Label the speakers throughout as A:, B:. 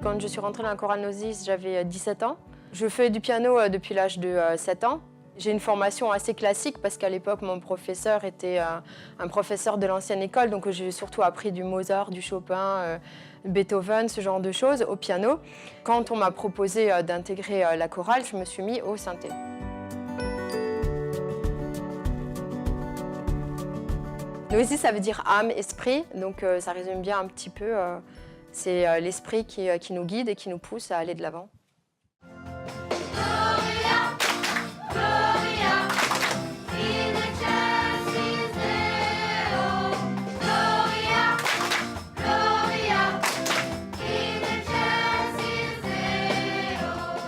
A: Quand je suis rentrée dans la chorale Noesis, j'avais 17 ans. Je fais du piano depuis l'âge de 7 ans. J'ai une formation assez classique parce qu'à l'époque, mon professeur était un professeur de l'ancienne école, donc j'ai surtout appris du Mozart, du Chopin, Beethoven, ce genre de choses au piano. Quand on m'a proposé d'intégrer la chorale, je me suis mis au synthé. Noesis, ça veut dire âme, esprit, donc ça résume bien un petit peu. C'est l'esprit qui nous guide et qui nous pousse à aller de l'avant.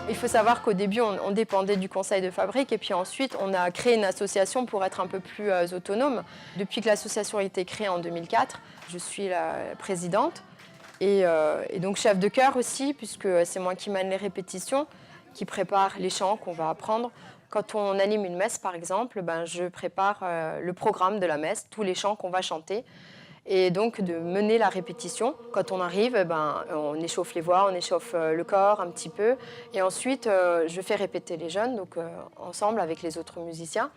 A: Il faut savoir qu'au début, on dépendait du conseil de fabrique et puis ensuite, on a créé une association pour être un peu plus autonome. Depuis que l'association a été créée en 2004, je suis la présidente et donc chef de chœur aussi, puisque c'est moi qui mène les répétitions, qui prépare les chants qu'on va apprendre. Quand on anime une messe, par exemple, je prépare le programme de la messe, tous les chants qu'on va chanter. Et donc de mener la répétition. Quand on arrive, on échauffe les voix, on échauffe le corps un petit peu. Et ensuite, je fais répéter les jeunes, donc ensemble avec les autres musiciens.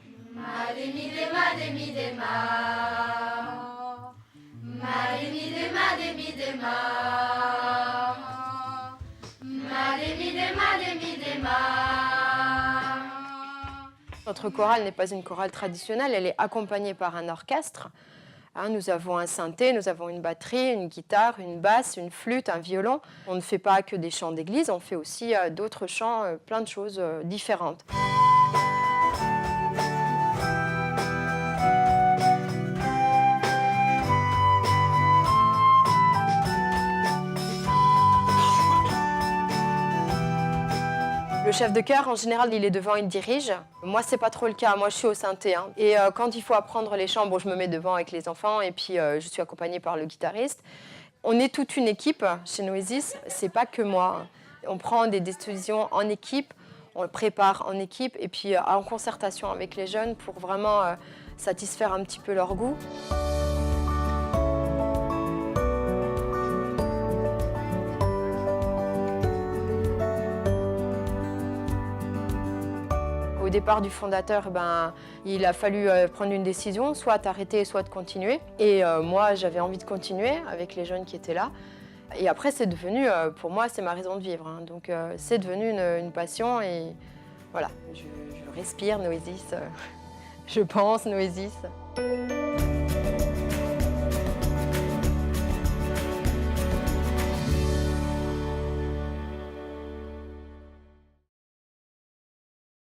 A: Notre chorale n'est pas une chorale traditionnelle, elle est accompagnée par un orchestre. Nous avons un synthé, nous avons une batterie, une guitare, une basse, une flûte, un violon. On ne fait pas que des chants d'église, on fait aussi d'autres chants, plein de choses différentes. Le chef de chœur, en général, il est devant, il dirige. Moi, c'est pas trop le cas. Moi, je suis au synthé. Et quand il faut apprendre les chants, je me mets devant avec les enfants et puis je suis accompagnée par le guitariste. On est toute une équipe chez Noesis. C'est pas que moi. On prend des décisions en équipe, on le prépare en équipe et puis en concertation avec les jeunes pour vraiment satisfaire un petit peu leur goût. Au départ du fondateur, il a fallu prendre une décision, soit d'arrêter, soit de continuer. Et moi, j'avais envie de continuer avec les jeunes qui étaient là. Et après, c'est devenu, pour moi, c'est ma raison de vivre. Donc, c'est devenu une passion et voilà, je respire Noesis, je pense Noesis.